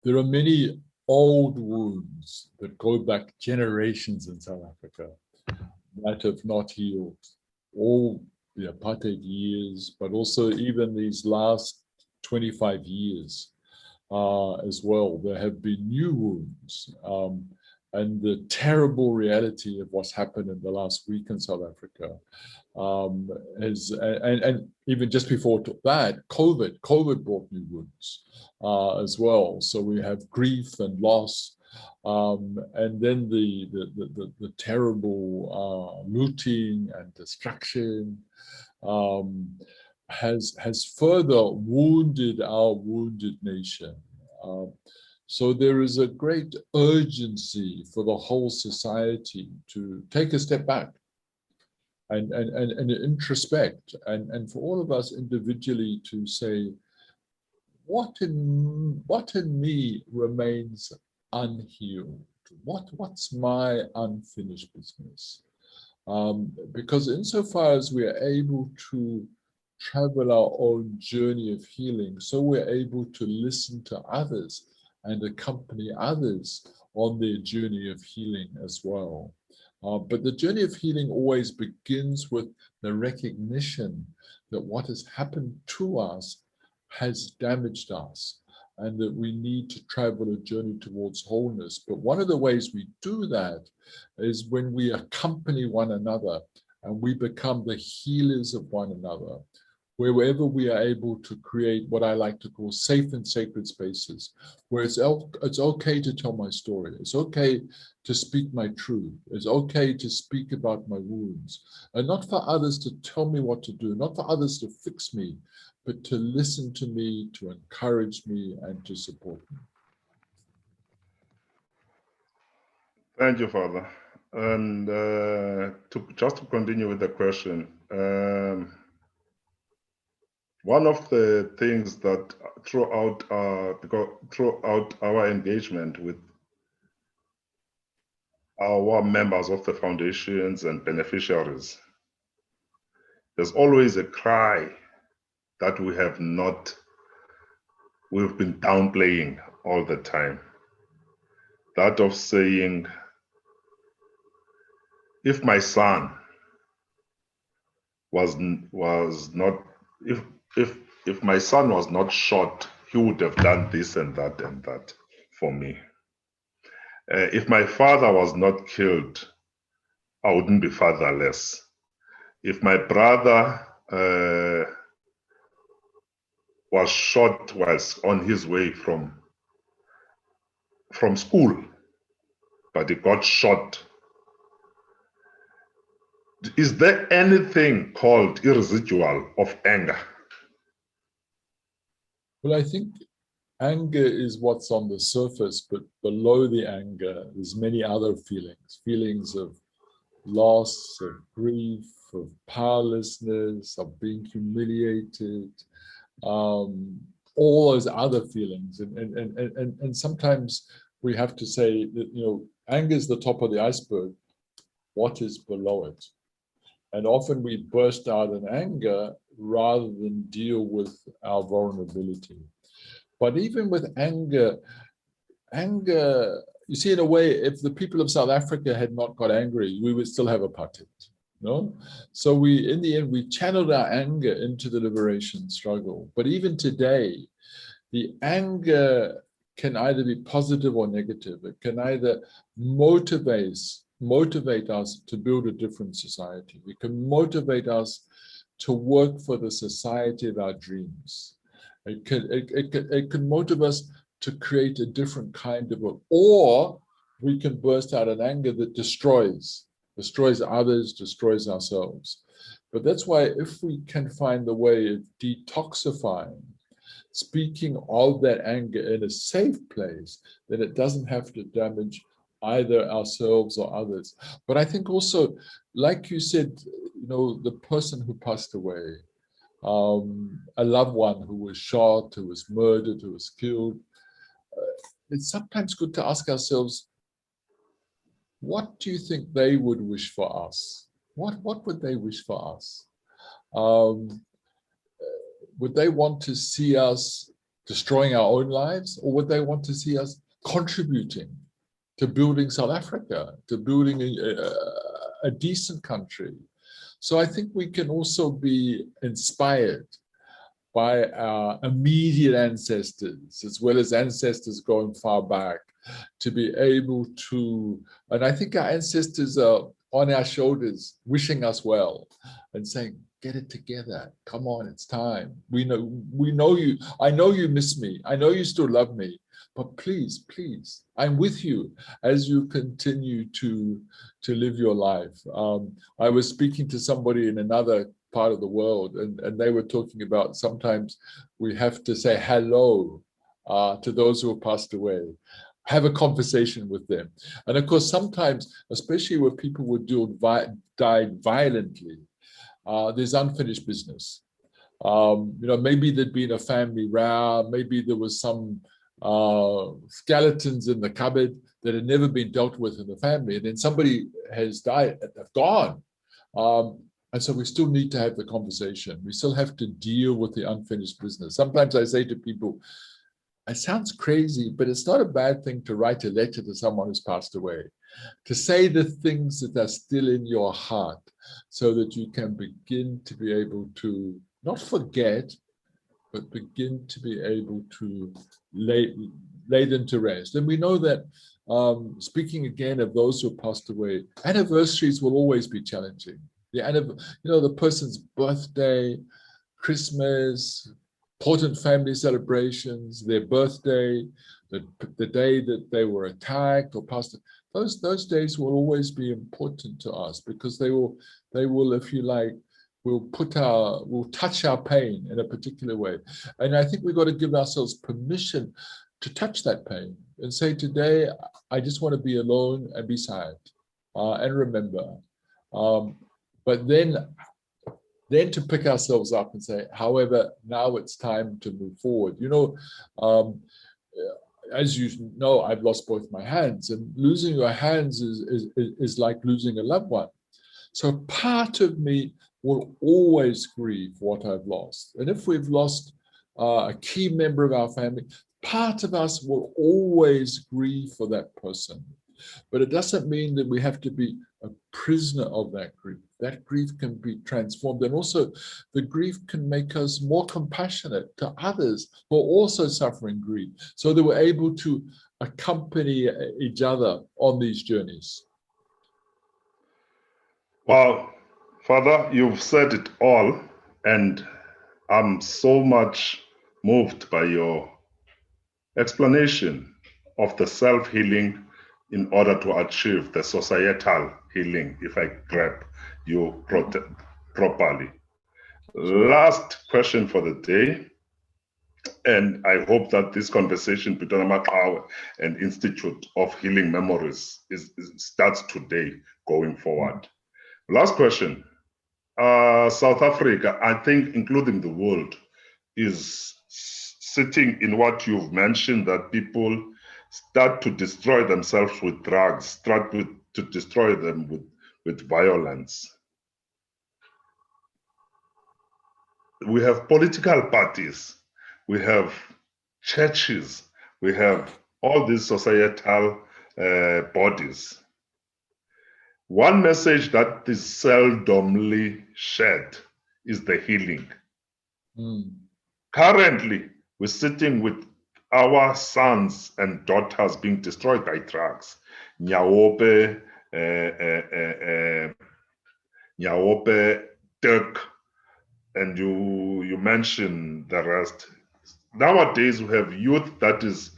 There are many old wounds that go back generations in South Africa that have not healed. All the apartheid years, but also even these last 25 years as well. There have been new wounds. And the terrible reality of what's happened in the last week in South Africa and even just before that, COVID brought new wounds as well. So we have grief and loss, and then the terrible looting and destruction has further wounded our wounded nation. So there is a great urgency for the whole society to take a step back and introspect, and for all of us individually to say, what in me remains unhealed? What's my unfinished business? Because insofar as we are able to travel our own journey of healing, so we're able to listen to others and accompany others on their journey of healing as well. But the journey of healing always begins with the recognition that what has happened to us has damaged us, and that we need to travel a journey towards wholeness. But one of the ways we do that is when we accompany one another and we become the healers of one another, wherever we are able to create what I like to call safe and sacred spaces, where it's okay to tell my story. It's okay to speak my truth. It's okay to speak about my wounds, and not for others to tell me what to do, not for others to fix me, but to listen to me, to encourage me, and to support me. Thank you, Father. And just to continue with the question, one of the things that throughout our engagement with our members of the foundations and beneficiaries, there's always a cry that we've been downplaying all the time. That of saying, if my son was not, if my son was not shot, he would have done this and that for me. If my father was not killed, I wouldn't be fatherless. If my brother was shot whilst on his way from school, but he got shot, is there anything called irresidual of anger? Well, I think anger is what's on the surface, but below the anger, there's many other feelings of loss, of grief, of powerlessness, of being humiliated, all those other feelings. And sometimes we have to say that, anger is the top of the iceberg. What is below it? And often we burst out in anger rather than deal with our vulnerability. But even with anger, you see, in a way, if the people of South Africa had not got angry, we would still have apartheid. No? So in the end, we channeled our anger into the liberation struggle. But even today, the anger can either be positive or negative. It can either motivate us to build a different society. It can motivate us to work for the society of our dreams. It can motivate us to create a different kind of work. Or we can burst out in anger that destroys others, destroys ourselves. But that's why if we can find the way of detoxifying, speaking of that anger in a safe place, then it doesn't have to damage either ourselves or others. But I think also, like you said, the person who passed away, a loved one who was shot, who was murdered, who was killed, it's sometimes good to ask ourselves, what do you think they would wish for us? What would they wish for us? Would they want to see us destroying our own lives, or would they want to see us contributing to building South Africa, to building a decent country? So I think we can also be inspired by our immediate ancestors, as well as ancestors going far back, to be able to, and I think our ancestors are on our shoulders, wishing us well and saying, get it together. Come on, it's time. We know you. I know you miss me. I know you still love me, but please, please, I'm with you as you continue to live your life. I was speaking to somebody in another part of the world, and they were talking about sometimes we have to say hello to those who have passed away, have a conversation with them. And of course, sometimes, especially where people were died violently, there's unfinished business. Maybe there'd been a family row, maybe there was some skeletons in the cupboard that had never been dealt with in the family, and then somebody has died, they've gone. And so we still need to have the conversation. We still have to deal with the unfinished business. Sometimes I say to people, it sounds crazy, but it's not a bad thing to write a letter to someone who's passed away, to say the things that are still in your heart so that you can begin to be able to not forget, but begin to be able to lay them to rest. And we know that, speaking again of those who passed away, anniversaries will always be challenging. The person's birthday, Christmas, important family celebrations, their birthday, the day that they were attacked or passed. Those days will always be important to us because they will, if you like, will touch our pain in a particular way. And I think we've got to give ourselves permission to touch that pain and say, today, I just want to be alone and be sad and remember. But then to pick ourselves up and say, however, now it's time to move forward. As you know, I've lost both my hands, and losing your hands is like losing a loved one. So part of me will always grieve what I've lost. And if we've lost a key member of our family, part of us will always grieve for that person. But it doesn't mean that we have to be a prisoner of that grief. That grief can be transformed. And also the grief can make us more compassionate to others who are also suffering grief, so that we're able to accompany each other on these journeys. Well, Father, you've said it all, and I'm so much moved by your explanation of the self-healing in order to achieve the societal healing, if I grab you properly. Last question for the day, and I hope that this conversation between Amakawa and Institute of Healing Memories starts today going forward. Last question. South Africa, I think, including the world, is sitting in what you've mentioned, that people start to destroy themselves with drugs, to destroy them with violence. We have political parties, we have churches, we have all these societal bodies. One message that is seldomly shared is the healing. Currently, we're sitting with our sons and daughters being destroyed by drugs. Nyaope, Dirk, and you mentioned the rest. Nowadays, we have youth that is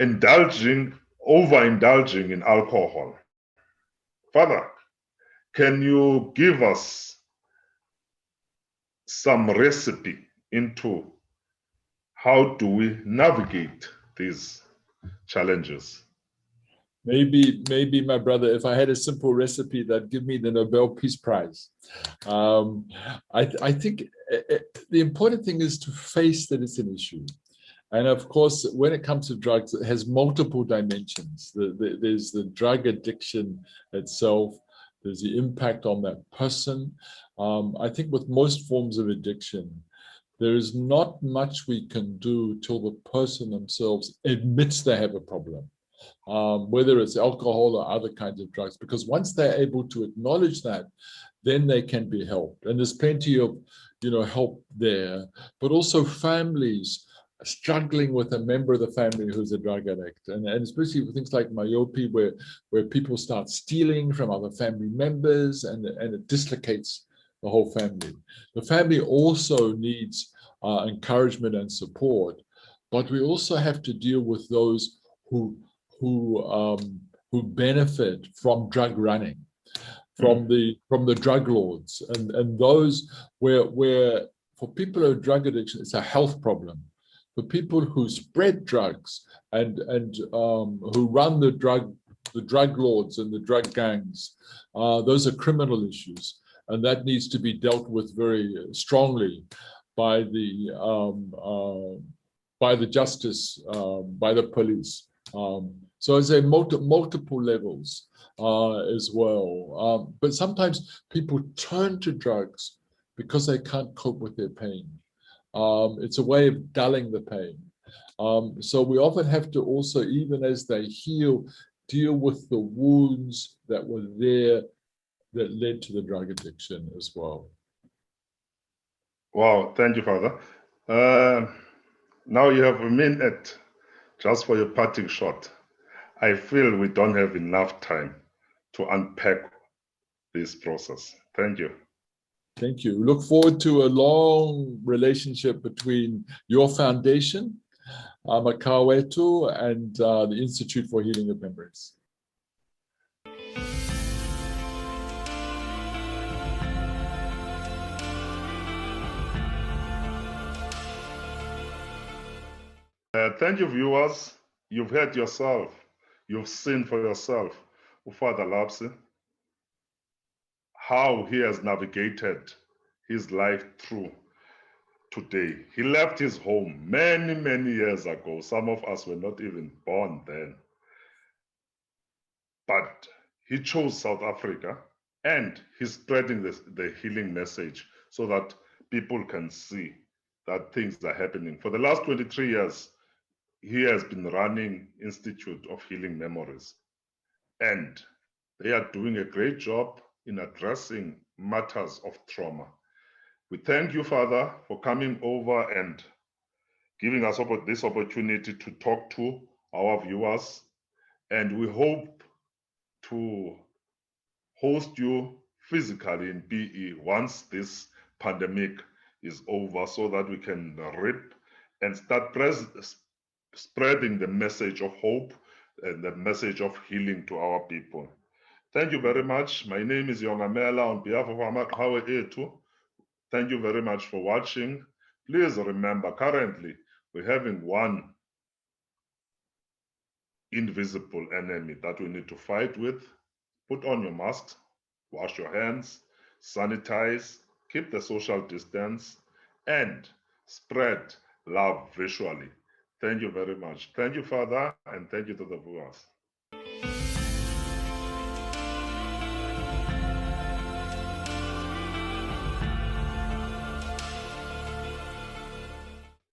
overindulging in alcohol. Father, can you give us some recipe into how do we navigate these challenges? Maybe, my brother, if I had a simple recipe, that'd give me the Nobel Peace Prize. I think the important thing is to face that it's an issue. And of course, when it comes to drugs, it has multiple dimensions. There's the drug addiction itself. There's the impact on that person. I think with most forms of addiction, There is not much we can do till the person themselves admits they have a problem, whether it's alcohol or other kinds of drugs, because once they're able to acknowledge that, then they can be helped. And there's plenty of, help there, but also families struggling with a member of the family who's a drug addict, and especially with things like myopia, where people start stealing from other family members, and it dislocates the whole family. The family also needs encouragement and support, but we also have to deal with those who benefit from drug running, from the drug lords, and those where for people who have drug addiction, it's a health problem. For people who spread drugs and who run the drug lords and the drug gangs, those are criminal issues, and that needs to be dealt with very strongly by the justice, by the police. So I say multiple levels as well. But sometimes people turn to drugs because they can't cope with their pain. It's a way of dulling the pain. So we often have to also, even as they heal, deal with the wounds that were there that led to the drug addiction as well. Wow, thank you, Father. Now you have a minute just for your parting shot. I feel we don't have enough time to unpack this process. Thank you. Thank you. Look forward to a long relationship between your foundation, Makawetu, and the Institute for Healing of Memories. Thank you, viewers. You've heard yourself. You've seen for yourself, Father Lapsi, how he has navigated his life through today. He left his home many, many years ago. Some of us were not even born then. But he chose South Africa, and he's spreading the healing message so that people can see that things are happening. For the last 23 years, he has been running Institute of Healing Memories, and they are doing a great job in addressing matters of trauma. We thank you, Father, for coming over and giving us this opportunity to talk to our viewers, and we hope to host you physically in PE once this pandemic is over, so that we can rip and start spreading the message of hope and the message of healing to our people. Thank you very much. My name is Yongamela on behalf of Amaqhawe Etu. Thank you very much for watching. Please remember, currently we're having one invisible enemy that we need to fight with. Put on your masks, wash your hands, sanitize, keep the social distance, and spread love visually. Thank you very much. Thank you, Father, and thank you to the viewers.